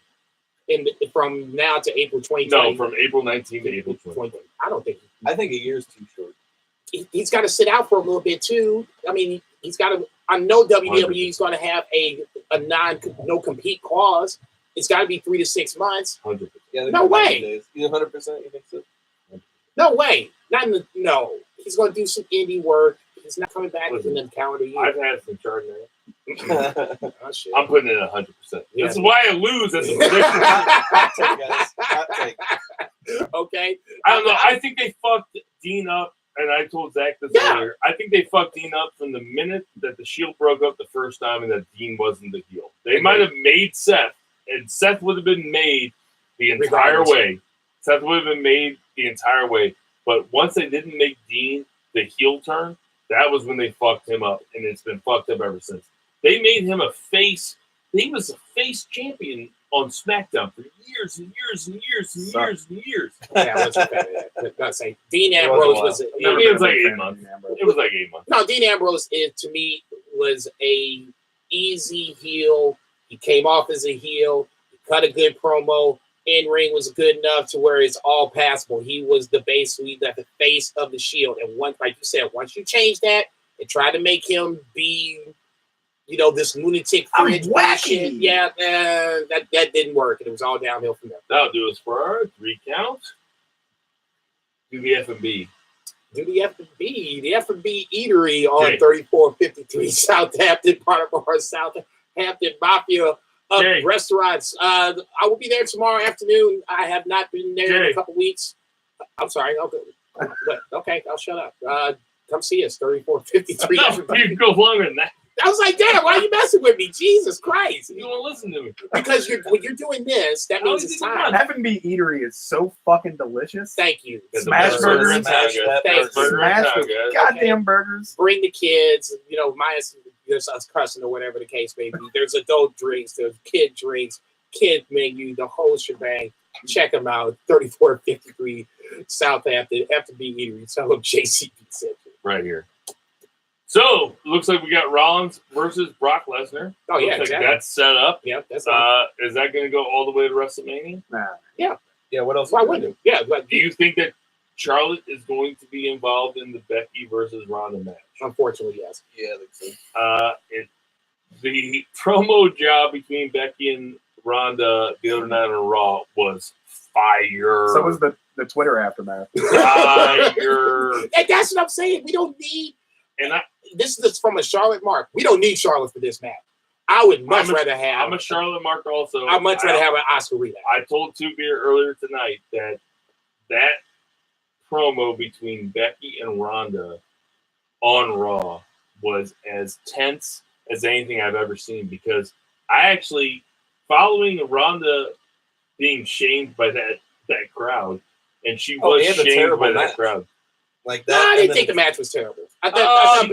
From now to April 2020? No, from April 19 to April 2020. I think a year is too short. He's got to sit out for a little bit too. I mean, he's got to. I know WWE is going to have a no compete clause. It's got to be 3 to 6 months. 100%. Yeah, no way. You 100%? You think so? No way. No. He's going to do some indie work. He's not coming back within the calendar year. I've had some Chardonnay. I'm putting it 100%. This is why I lose as a prediction. Hot take. Okay. I don't know. I think they fucked Dean up. And I told Zach this earlier. I think they fucked Dean up from the minute that the Shield broke up the first time and that Dean wasn't the heel. They might have made Seth, and Seth would have been made the entire way. Seth would have been made the entire way. But once they didn't make Dean the heel turn, that was when they fucked him up, and it's been fucked up ever since. They made him a face. He was a face champion on SmackDown for years and years and years and years and years. Yeah, I wasn't fan of that. Not saying Dean Ambrose was. It was like 8 months. It was like 8 months. No, Dean Ambrose to me was a easy heel. He came off as a heel. He cut a good promo. In ring was good enough to where it's all passable. He was the face of the Shield. And once, like you said, once you change that, and tried to make him be, this lunatic fringe bullshit. Yeah, that didn't work, and it was all downhill from there. That'll do us for our 3 counts. Do the F&B. Do the F&B. The F&B Eatery on 3453 Southampton, part of our Southampton Mafia restaurants. I will be there tomorrow afternoon. I have not been there in a couple weeks. I'm sorry. Okay, I'll shut up. Come see us, 3453. No, you go longer than that. I was like, damn, why are you messing with me? Jesus Christ. You don't listen to me. Because when you're doing this, that means it's time. F&B Eatery is so fucking delicious. Thank you. Smash burgers. Smash goddamn burgers. Bring the kids, minus us cussing or whatever the case may be. There's adult drinks, there's kid drinks, kid menu, the whole shebang. Check them out. 3453 Southampton, F&B Eatery. Tell them JCP said it. Right here. So, looks like we got Rollins versus Brock Lesnar. Oh, yeah, like exactly. that's set up. Yeah, that's Is that going to go all the way to WrestleMania? Nah. Yeah, what else? Why wouldn't it? Yeah. But do you think that Charlotte is going to be involved in the Becky versus Ronda match? Unfortunately, yes. Yeah, I think so. The promo job between Becky and Ronda the other night on Raw was fire. So was the Twitter aftermath. Fire. And that's what I'm saying. We don't need... this is from a Charlotte mark. We don't need Charlotte for this match. I would much rather have... I'm a Charlotte mark also. I'd much rather have an Oscar rematch. I told Two Beer earlier tonight that promo between Becky and Ronda on Raw was as tense as anything I've ever seen, because I actually, following Ronda being shamed by that crowd, and she was shamed by that crowd. Like that. No, I didn't think the match was terrible. I thought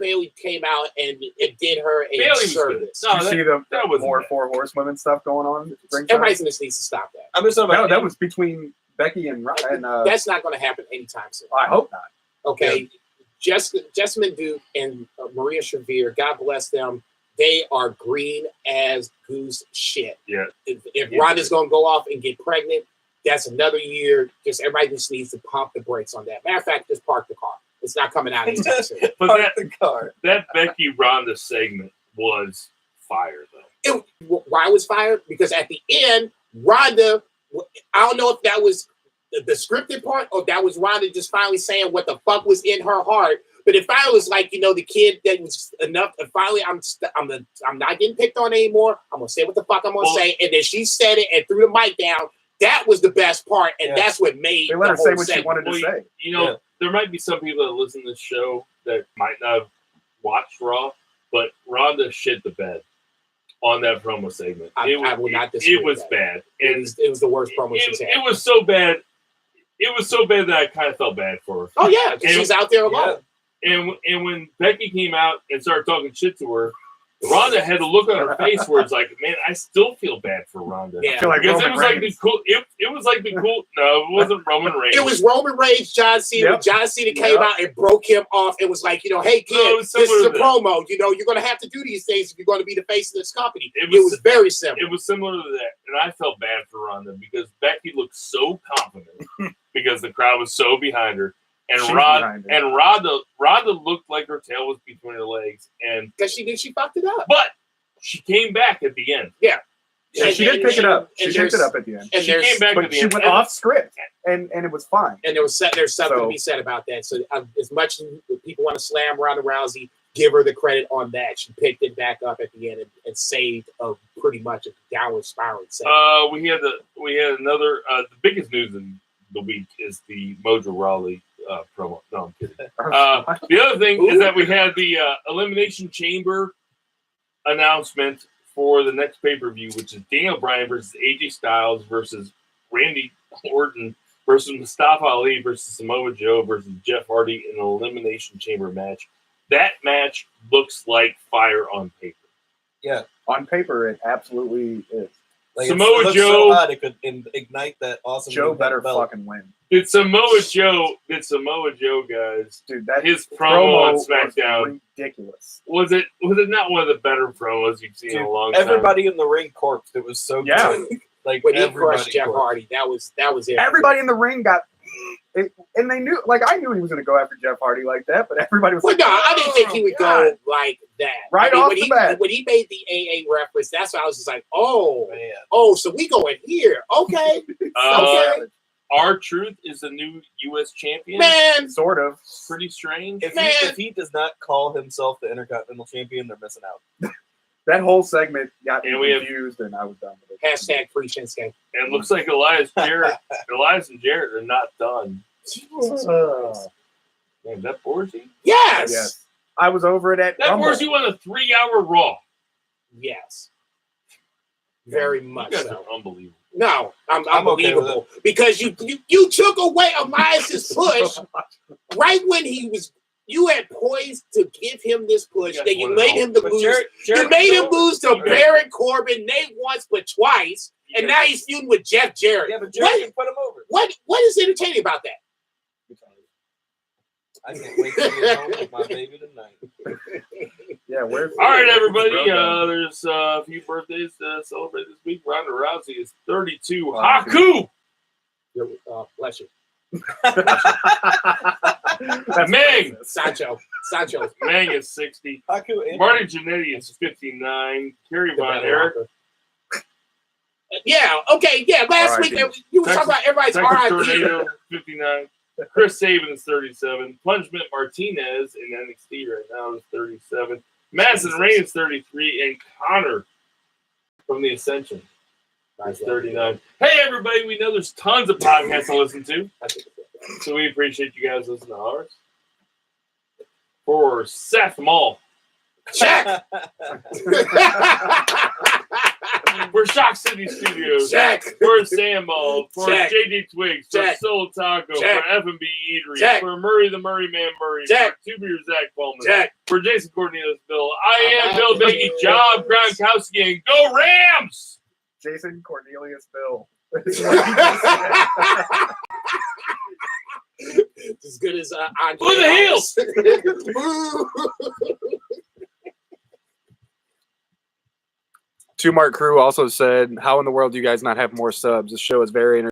Bayley came out and it did her a service. Did you see the more 4 Horsewomen stuff going on? Everybody just needs to stop that. I'm just talking about that was between Becky and that's not going to happen anytime soon. I hope not. Okay, Jessamine Duke and Maria Shavir, God bless them. They are green as goose shit. Yeah. If Ronda's going to go off and get pregnant, that's another year. Just everybody just needs to pump the brakes on that. Matter of fact, just park the car. It's not coming out anytime soon. But that Becky Ronda segment was fire, though. Why it was fired? Because at the end, Ronda, I don't know if that was the scripted part or that was Ronda just finally saying what the fuck was in her heart. But it finally was like, the kid that was enough. And finally, I'm not getting picked on anymore. I'm gonna say what the fuck I'm gonna say. And then she said it and threw the mic down. That was the best part, and that's what made. They let her say what she wanted to say. There might be some people that listen to this show that might not have watched Raw, but Ronda shit the bed on that promo segment. I will not disagree. It was bad. It was the worst promo she's had. It was so bad. It was so bad that I kind of felt bad for her. Oh yeah, because she's out there alone. And when Becky came out and started talking shit to her, Ronda had a look on her face where it's like, man, I still feel bad for Ronda. Yeah, because it was like the cool. It was like the cool. No, it wasn't Roman Reigns. It was Roman Reigns, John Cena. Yep. John Cena came out and broke him off. It was like, hey kid, this is a promo. You're going to have to do these things if you're going to be the face of this company. It was very similar. It was similar to that, and I felt bad for Ronda because Becky looked so confident because the crowd was so behind her. And Ronda looked like her tail was between her legs, and because she fucked it up. But she came back at the end. Yeah, she did pick it up. She picked it up at the end. And she came back at the end. She went off script, and it was fine. And there's something to be said about that. So as much as people want to slam Ronda Rousey, give her the credit on that. She picked it back up at the end and saved pretty much a downward spiral. We had another the biggest news in the week is the Mojo Rawley promo. No, I'm kidding. The other thing is that we had the Elimination Chamber announcement for the next pay-per-view, which is Daniel Bryan versus AJ Styles versus Randy Orton versus Mustafa Ali versus Samoa Joe versus Jeff Hardy in an Elimination Chamber match. That match looks like fire on paper. Yeah. On paper, it absolutely is. Like Samoa Joe, so hot it could ignite that awesome. Joe better fucking win. Did Samoa Joe, guys? Dude, that his promo on SmackDown was ridiculous. Was it not one of the better promos you've seen in a long time? Everybody in the ring corpsed. It was so good. Like when he crushed Jeff Hardy, that was it. Everybody in the ring got and they knew, like, I knew he was going to go after Jeff Hardy like that, but everybody was Well, like, no, I didn't think he would go like that. Right off the bat. When he made the AA reference, that's why I was just like, Man. so we going here. Okay. Okay. R-Truth is the new U.S. champion. Man. Sort of. Pretty strange. If he does not call himself the Intercontinental Champion, they're missing out. That whole segment got me And we have- confused, and I was done with it. Hashtag free Shinsuke. And it looks like Elias and Jarrett are not done. Man, that Borsey? Yes. Yes. I was over it at That Rumble. Borsey won a 3-hour Raw. Yes. Very You much guys so. are unbelievable. No, I'm okay with unbelievable because you took away Elias's push right when you had poised to give him this push. You guys Then you won it made all. him to But lose. Jarrett You made him lose to Okay. Baron Corbin, Nate once but twice, and now he's feuding with Jeff Jarrett. Yeah, but Jarrett can put him over. What is entertaining about that? I can't wait to get home with my baby tonight. Yeah, where's All right, everybody. There's a few birthdays to celebrate this week. Ronda Rousey is 32. Wow. Haku! Bless you. Meg! Sancho. Mang is 60. Haku and Marty Jannetty is 59. Kerry Von Erich. Yeah, okay, yeah. Last week you were talking about everybody's Texas RIP. Tornado, 59. Chris Sabin is 37. Punishment Martinez in NXT right now is 37. Madison Rain is 33. And Connor from the Ascension is 39. Hey, everybody, we know there's tons of podcasts to listen to. So we appreciate you guys listening to ours. For Seth Mall. Check. For Shock City Studios. Check. For Sam Ball. For Check. JD Twigs. For Check. Soul Taco. Check. For F&B Eatery. Check. For Murray the Murray Man Murray. Check. For Two Beer Zach Coleman. Check. For Jason Cornelius Bill. I am Bill Biggie. Job Gronkowski. And go Rams! Jason Cornelius Bill. As good as Andre. Who the heels? Two Mark Crew also said, "How in the world do you guys not have more subs? This show is very